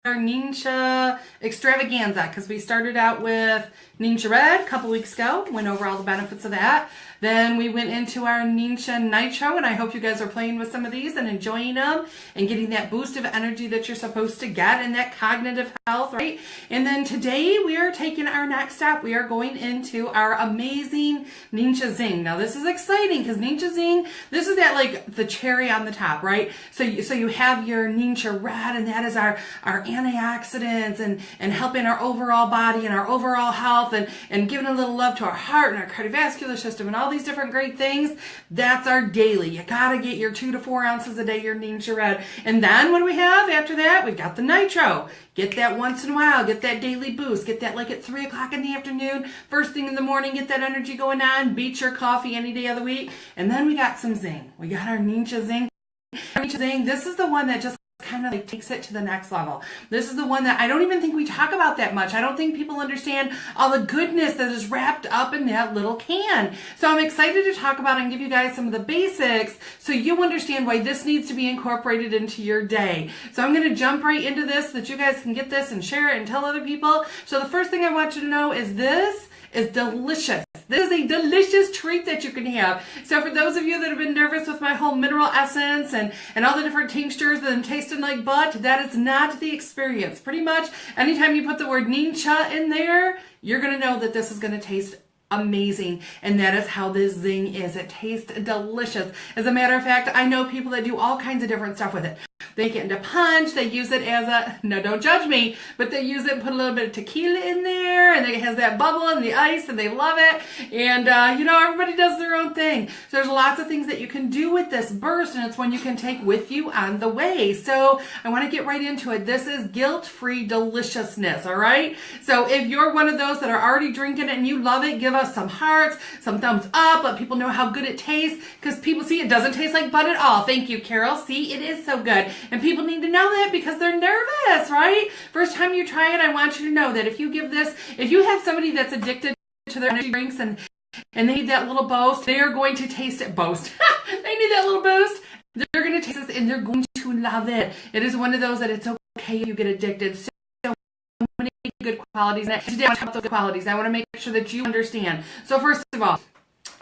our NingXia extravaganza, because we started out with NingXia Red a couple weeks ago, went over all the benefits of that. Then we went into our NingXia Nitro, and I hope you guys are playing with some of these and enjoying them and getting that boost of energy that you're supposed to get and that cognitive health, right? And then today we are taking our next step. We are going into our amazing NingXia Zing. Now this is exciting because NingXia Zing, this is that like the cherry on the top, right? So you have your NingXia Red, and that is our antioxidants and helping our overall body and our overall health and giving a little love to our heart and our cardiovascular system and all these different great things. That's our daily. You gotta get your 2 to 4 ounces a day, your NingXia Red. And then what do we have after that? We've got the Nitro. Get that once in a while, get that daily boost, get that like at 3 o'clock in the afternoon, first thing in the morning, get that energy going on, beat your coffee any day of the week. And then we got some Zing. We got our NingXia Zing. NingXia Zing, this is the one that just kind of like takes it to the next level. This is the one that I don't even think we talk about that much. I don't think people understand all the goodness that is wrapped up in that little can. So I'm excited to talk about and give you guys some of the basics so you understand why this needs to be incorporated into your day. So I'm going to jump right into this so that you guys can get this and share it and tell other people. So the first thing I want you to know is this is delicious. This is a delicious treat that you can have. So for those of you that have been nervous with my whole mineral essence and all the different tinctures that I'm tasting like butt, that is not the experience. Pretty much anytime you put the word NingXia in there, you're going to know that this is going to taste amazing, and that is how this Zing is. It tastes delicious. As a matter of fact, I know people that do all kinds of different stuff with it. They get into punch, they use it as a, no, don't judge me, but they use it and put a little bit of tequila in there, and it has that bubble and the ice, and they love it. And, everybody does their own thing. So there's lots of things that you can do with this burst, and it's one you can take with you on the way. So I want to get right into it. This is guilt-free deliciousness, all right? So if you're one of those that are already drinking it and you love it, give us some hearts, some thumbs up, let people know how good it tastes, because people see it doesn't taste like butt at all. Thank you, Carol. See, it is so good. And people need to know that because they're nervous, right? First time you try it, I want you to know that if you give this, if you have somebody that's addicted to their energy drinks and they need that little boost, they are going to taste it. Boast. They need that little boost. They're going to taste this and they're going to love it. It is one of those that it's okay if you get addicted. So many good qualities. And today I want to talk about those good qualities. I want to make sure that you understand. So first of all,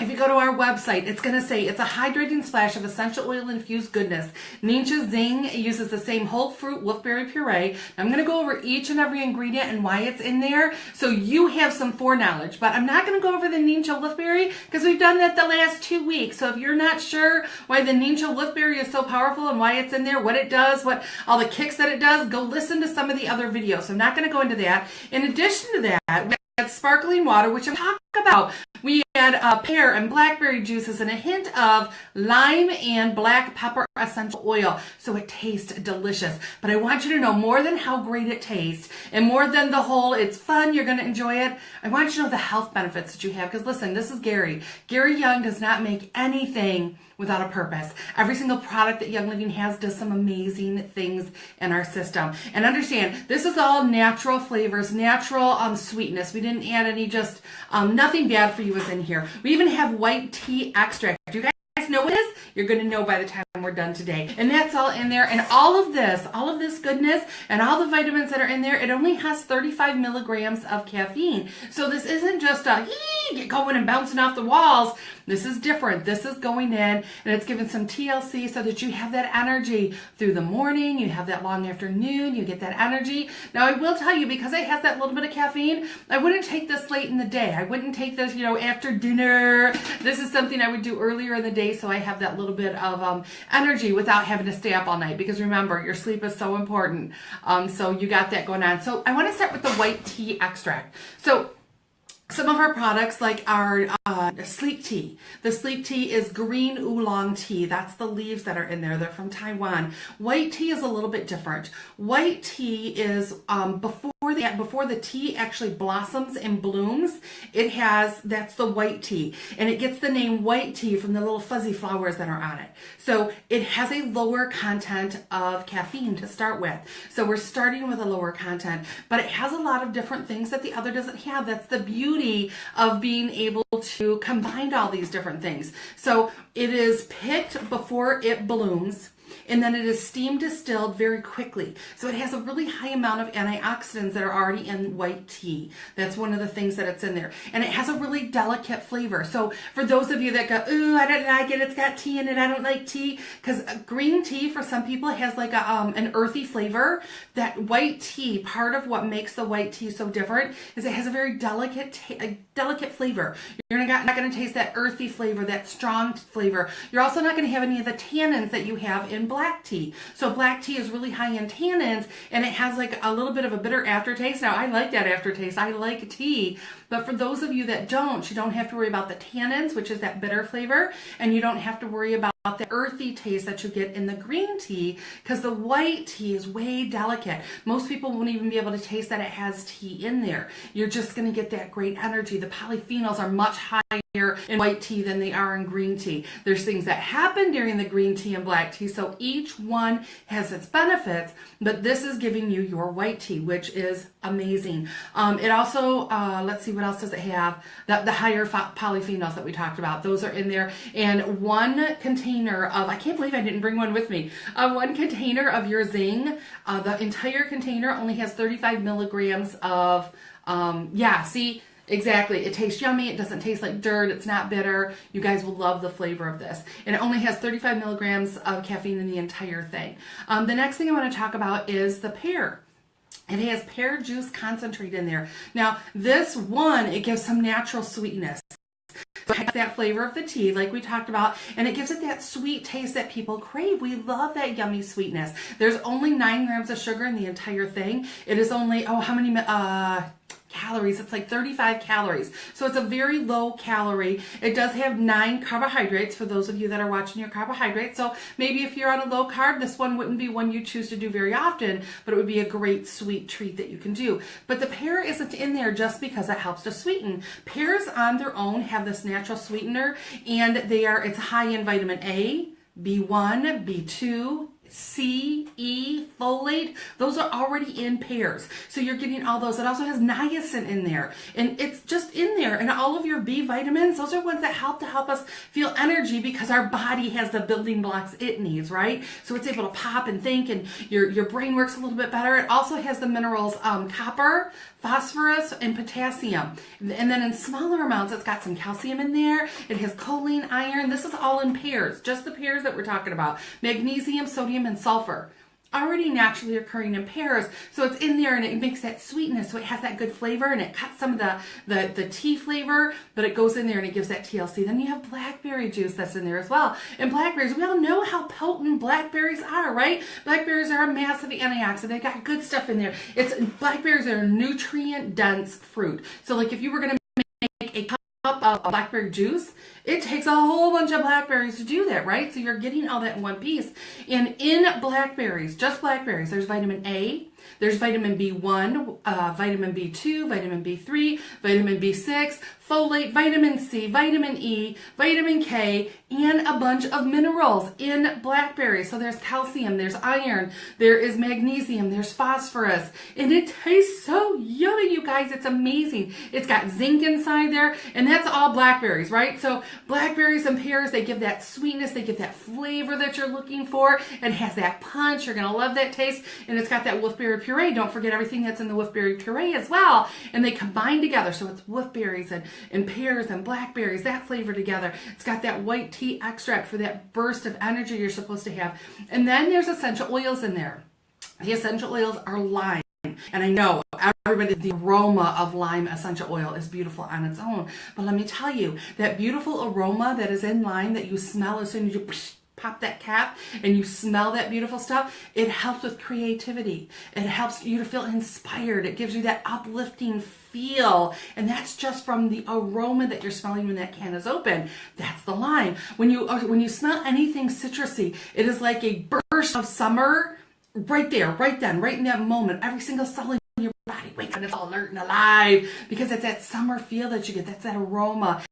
if you go to our website, it's going to say it's a hydrating splash of essential oil infused goodness. NingXia Zing uses the same whole fruit wolfberry puree. I'm going to go over each and every ingredient and why it's in there so you have some foreknowledge. But I'm not going to go over the NingXia wolfberry because we've done that the last 2 weeks. So if you're not sure why the NingXia wolfberry is so powerful and why it's in there, what it does, what all the kicks that it does, go listen to some of the other videos. So I'm not going to go into that. In addition to that, we had sparkling water, which I'm talking about. We had pear and blackberry juices and a hint of lime and black pepper essential oil. So it tastes delicious. But I want you to know more than how great it tastes and more than the whole it's fun, you're going to enjoy it. I want you to know the health benefits that you have. Because listen, this is Gary. Gary Young does not make anything without a purpose. Every single product that Young Living has does some amazing things in our system. And understand, this is all natural flavors, natural sweetness. We didn't add any just nothing bad for you is in here. We even have white tea extract. Do you guys know what it is? You're going to know by the time we're done today. And that's all in there. And all of this goodness and all the vitamins that are in there, it only has 35 milligrams of caffeine. So this isn't just a get going and bouncing off the walls. This is different. This is going in and it's given some TLC so that you have that energy through the morning. You have that long afternoon. You get that energy. Now I will tell you, because it has that little bit of caffeine, I wouldn't take this late in the day. I wouldn't take this, after dinner. This is something I would do earlier in the day so I have that little bit of energy without having to stay up all night. Because remember, your sleep is so important. So you got that going on. So I want to start with the white tea extract. So some of our products, like our sleep tea. The sleep tea is green oolong tea. That's the leaves that are in there. They're from Taiwan. White tea is a little bit different. White tea is before the tea actually blossoms and blooms. That's the white tea. And it gets the name white tea from the little fuzzy flowers that are on it. So it has a lower content of caffeine to start with. So we're starting with a lower content, but it has a lot of different things that the other doesn't have. That's the beauty of being able to combine all these different things. So it is picked before it blooms. and then it is steam distilled very quickly. So it has a really high amount of antioxidants that are already in white tea. That's one of the things that it's in there. And it has a really delicate flavor. So for those of you that go, ooh, I don't like it, it's got tea in it, I don't like tea, because green tea for some people has like an earthy flavor. That white tea, part of what makes the white tea so different is it has a very delicate flavor. You're not going to taste that earthy flavor, that strong flavor. You're also not going to have any of the tannins that you have in black tea. So black tea is really high in tannins, and it has like a little bit of a bitter aftertaste. Now, I like that aftertaste. I like tea. But for those of you that don't, you don't have to worry about the tannins, which is that bitter flavor, and you don't have to worry about the earthy taste that you get in the green tea, because the white tea is way delicate. Most people won't even be able to taste that it has tea in there. You're just going to get that great energy. The polyphenols are much higher in white tea than they are in green tea. There's things that happen during the green tea and black tea, so each one has its benefits, but this is giving you your white tea, which is amazing. It also, let's see, what else does it have? The higher polyphenols that we talked about, those are in there. And one container of, I can't believe I didn't bring one with me, one container of your Zyng, the entire container only has 35 milligrams of, yeah, see, exactly. It tastes yummy. It doesn't taste like dirt. It's not bitter. You guys will love the flavor of this. And it only has 35 milligrams of caffeine in the entire thing. The next thing I want to talk about is the Pear. It has pear juice concentrate in there. Now, this one, it gives some natural sweetness. So it has that flavor of the tea, like we talked about, and it gives it that sweet taste that people crave. We love that yummy sweetness. There's only 9 grams of sugar in the entire thing. It is only, oh, how many calories? It's like 35 calories. So it's a very low calorie. It does have 9 carbohydrates for those of you that are watching your carbohydrates. So maybe if you're on a low carb, this one wouldn't be one you choose to do very often, but it would be a great sweet treat that you can do. But the pear isn't in there just because it helps to sweeten. Pears on their own have this natural sweetener, and it's high in vitamin A, B1, B2, C, E, folate. Those are already in pears. So you're getting all those. It also has niacin in there. And it's just in there. And all of your B vitamins, those are ones that help us feel energy, because our body has the building blocks it needs, right? So it's able to pop and think, and your brain works a little bit better. It also has the minerals copper, phosphorus, and potassium. And then in smaller amounts, it's got some calcium in there. It has choline, iron. This is all in pears, just the pears that we're talking about. Magnesium, sodium, and sulfur. Already naturally occurring in pears, so it's in there, and it makes that sweetness, so it has that good flavor, and it cuts some of the tea flavor, but it goes in there and it gives that TLC. Then you have blackberry juice that's in there as well. And blackberries, we all know how potent blackberries are, right? Blackberries are a massive antioxidant. They got good stuff in there. Blackberries are a nutrient dense fruit. So like if you were going to make a cup of blackberry juice, it takes a whole bunch of blackberries to do that, right? So you're getting all that in one piece. And in blackberries, just blackberries, there's vitamin A, there's vitamin B1, vitamin B2, vitamin B3, vitamin B6, folate, vitamin C, vitamin E, vitamin K, and a bunch of minerals in blackberries. So there's calcium, there's iron, there is magnesium, there's phosphorus, and it tastes so yummy, you guys. It's amazing. It's got zinc inside there, and that's all blackberries, right? So blackberries and pears, they give that sweetness, they give that flavor that you're looking for. It has that punch. You're going to love that taste, and it's got that wolfberry puree. Don't forget everything that's in the wolfberry puree as well, and they combine together. So it's wolfberries and pears and blackberries, that flavor together. It's got that white tea extract for that burst of energy you're supposed to have. And then there's essential oils in there. The essential oils are lime. And I know everybody, the aroma of lime essential oil is beautiful on its own. But let me tell you, that beautiful aroma that is in lime that you smell as soon as you pop that cap and you smell that beautiful stuff, it helps with creativity. It helps you to feel inspired. It gives you that uplifting feel, and that's just from the aroma that you're smelling when that can is open. That's the lime. When you smell anything citrusy, it is like a burst of summer right there, right then, right in that moment. Every single cell in your body wakes up and it's all alert and alive, because it's that summer feel that you get. That's that aroma.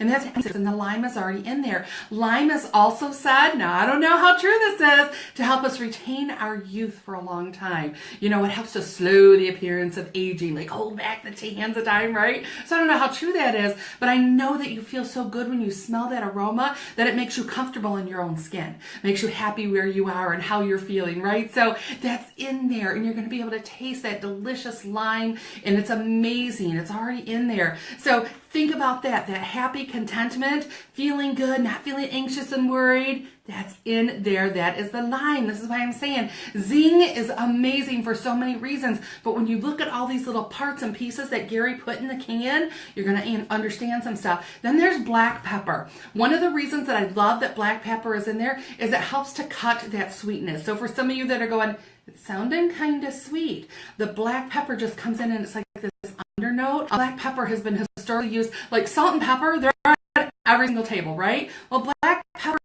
and that's and the lime is already in there. Lime is also said, now I don't know how true this is, to help us retain our youth for a long time. You know, it helps to slow the appearance of aging, like hold back the tans of time, right? So I don't know how true that is, but I know that you feel so good when you smell that aroma that it makes you comfortable in your own skin, makes you happy where you are and how you're feeling, right? So that's in there, and you're going to be able to taste that delicious lime, and it's amazing. It's already in there. So think about that happy contentment, feeling good, not feeling anxious and worried. That's in there. That is the lime. This is why I'm saying Zyng is amazing for so many reasons. But when you look at all these little parts and pieces that Gary put in the can, you're going to understand some stuff. Then there's black pepper. One of the reasons that I love that black pepper is in there is it helps to cut that sweetness. So for some of you that are going, it's sounding kind of sweet, the black pepper just comes in and it's like this undernote. Black pepper has been historically used, like salt and pepper, they're at every single table, right? Well, black pepper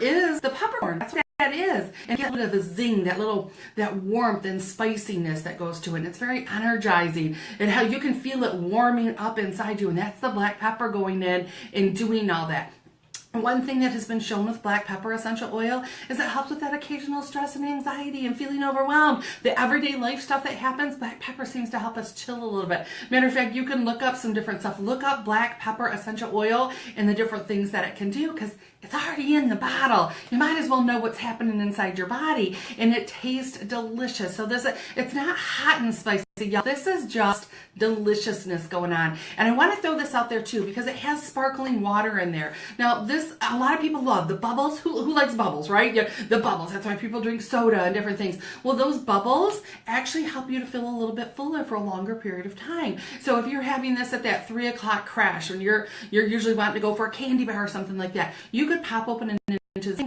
is the peppercorn. That's what that is. And get rid of the zing, that warmth and spiciness that goes to it. And it's very energizing. And how you can feel it warming up inside you. And that's the black pepper going in and doing all that. One thing that has been shown with black pepper essential oil is it helps with that occasional stress and anxiety and feeling overwhelmed. The everyday life stuff that happens, black pepper seems to help us chill a little bit. Matter of fact, you can look up some different stuff. Look up black pepper essential oil and the different things that it can do, because it's already in the bottle. You might as well know what's happening inside your body, and it tastes delicious. So it's not hot and spicy. This is just deliciousness going on. And I want to throw this out there too, because it has sparkling water in there. Now this, a lot of people love the bubbles. Who likes bubbles, right? Yeah, the bubbles. That's why people drink soda and different things. Well, those bubbles actually help you to feel a little bit fuller for a longer period of time. So if you're having this at that 3 o'clock crash, when you're usually wanting to go for a candy bar or something like that, you could pop open an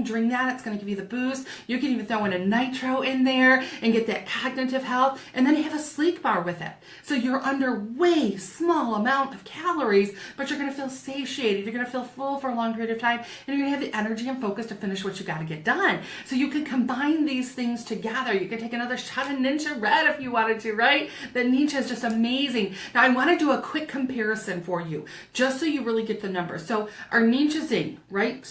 drink that. It's going to give you the boost. You can even throw in a nitro in there and get that cognitive health, and then you have a sleek bar with it. So you're under way small amount of calories, but you're going to feel satiated. You're going to feel full for a long period of time, and you're going to have the energy and focus to finish what you got to get done. So you can combine these things together. You can take another shot of NingXia Red if you wanted to, right? The NingXia is just amazing. Now I want to do a quick comparison for you, just so you really get the numbers. So our NingXia Zing, right?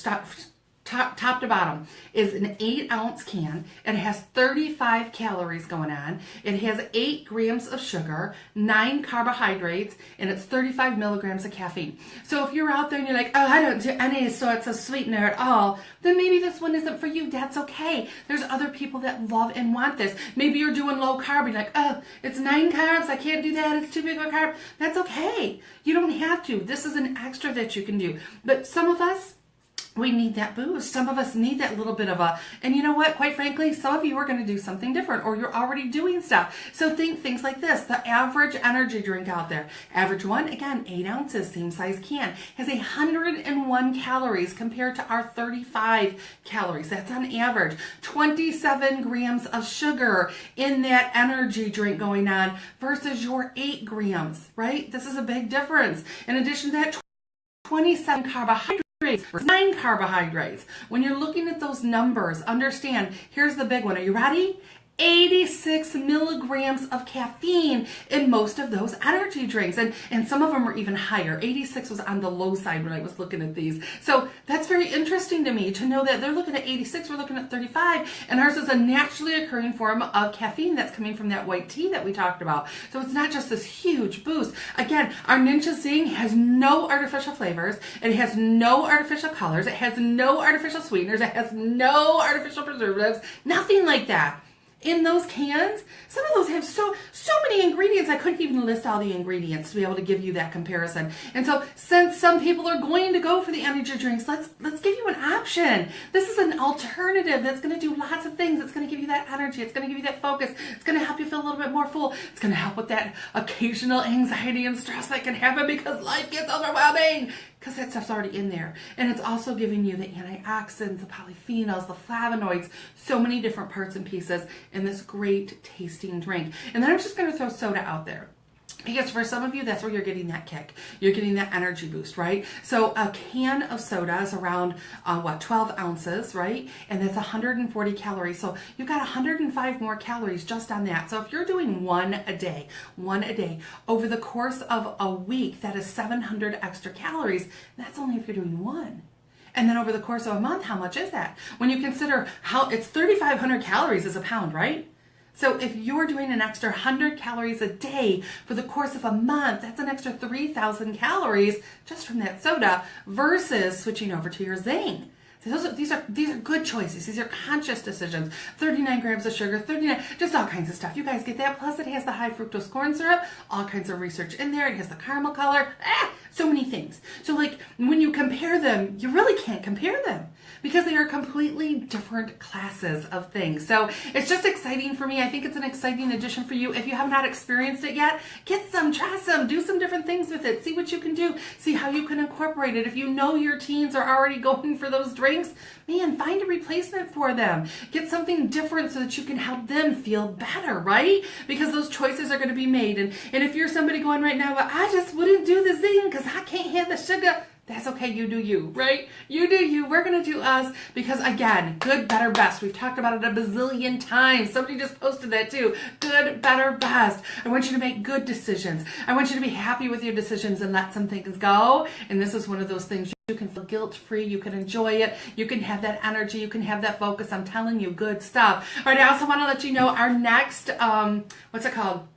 Top to bottom is an 8-ounce can. It has 35 calories going on. It has 8 grams of sugar, 9 carbohydrates, and it's 35 milligrams of caffeine. So if you're out there and you're like, oh, I don't do any sorts of sweetener at all, then maybe this one isn't for you. That's okay. There's other people that love and want this. Maybe you're doing low carb. You're like, oh, it's 9 carbs. I can't do that. It's too big of a carb. That's okay. You don't have to. This is an extra that you can do. But some of us, we need that boost. Some of us need that little bit of and you know what, quite frankly, some of you are going to do something different, or you're already doing stuff. So think things like this. The average energy drink out there, average one, again, 8 ounces, same size can, has 101 calories compared to our 35 calories. That's on average. 27 grams of sugar in that energy drink going on versus your 8 grams, right? This is a big difference. In addition to that, 27 carbohydrates. 9 carbohydrates. When you're looking at those numbers, understand, here's the big one. Are you ready? 86 milligrams of caffeine in most of those energy drinks. And some of them are even higher. 86 was on the low side when I was looking at these. So that's very interesting to me to know that they're looking at 86, we're looking at 35, and ours is a naturally occurring form of caffeine that's coming from that white tea that we talked about. So it's not just this huge boost. Again, our NingXia Zing has no artificial flavors. It has no artificial colors. It has no artificial sweeteners. It has no artificial preservatives. Nothing like that. In those cans, some of those have so many ingredients, I couldn't even list all the ingredients to be able to give you that comparison. And so since some people are going to go for the energy drinks, let's give you an option. This is an alternative that's going to do lots of things. It's going to give you that energy. It's going to give you that focus. It's going to help you feel a little bit more full. It's going to help with that occasional anxiety and stress that can happen because life gets overwhelming. Because that stuff's already in there. And it's also giving you the antioxidants, the polyphenols, the flavonoids, so many different parts and pieces in this great tasting drink. And then I'm just going to throw soda out there. Because for some of you, that's where you're getting that kick. You're getting that energy boost, right? So a can of soda is around, 12 ounces, right? And that's 140 calories. So you've got 105 more calories just on that. So if you're doing one a day, over the course of a week, that is 700 extra calories. That's only if you're doing one. And then over the course of a month, how much is that? When you consider how it's 3,500 calories is a pound, right? So if you're doing an extra 100 calories a day for the course of a month, that's an extra 3,000 calories just from that soda versus switching over to your Zyng. So these are good choices. These are conscious decisions. 39 grams of sugar, 39, just all kinds of stuff. You guys get that. Plus it has the high fructose corn syrup, all kinds of research in there. It has the caramel color, so many things. So like when you compare them, you really can't compare them because they are completely different classes of things. So it's just exciting for me. I think it's an exciting addition for you. If you have not experienced it yet, get some, try some, do some different things with it. See what you can do. See how you can incorporate it. If you know your teens are already going for those drinks, man, find a replacement for them. Get something different so that you can help them feel better, right? Because those choices are going to be made. And if you're somebody going right now, well, I just wouldn't do the Zyng because I can't have the sugar. That's okay. You do you, right? You do you. We're going to do us because, again, good, better, best. We've talked about it a bazillion times. Somebody just posted that too. Good, better, best. I want you to make good decisions. I want you to be happy with your decisions and let some things go. And this is one of those things you can feel guilt-free. You can enjoy it. You can have that energy. You can have that focus. I'm telling you, good stuff. All right. I also want to let you know our next, what's it called?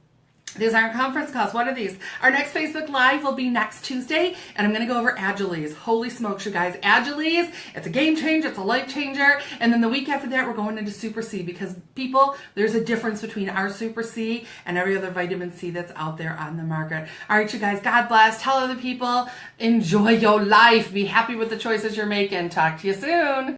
These aren't conference calls. What are these? Our next Facebook Live will be next Tuesday, and I'm going to go over Agiles. Holy smokes, you guys. Agiles, it's a game changer. It's a life changer. And then the week after that, we're going into Super C because, people, there's a difference between our Super C and every other vitamin C that's out there on the market. All right, you guys, God bless. Tell other people. Enjoy your life. Be happy with the choices you're making. Talk to you soon.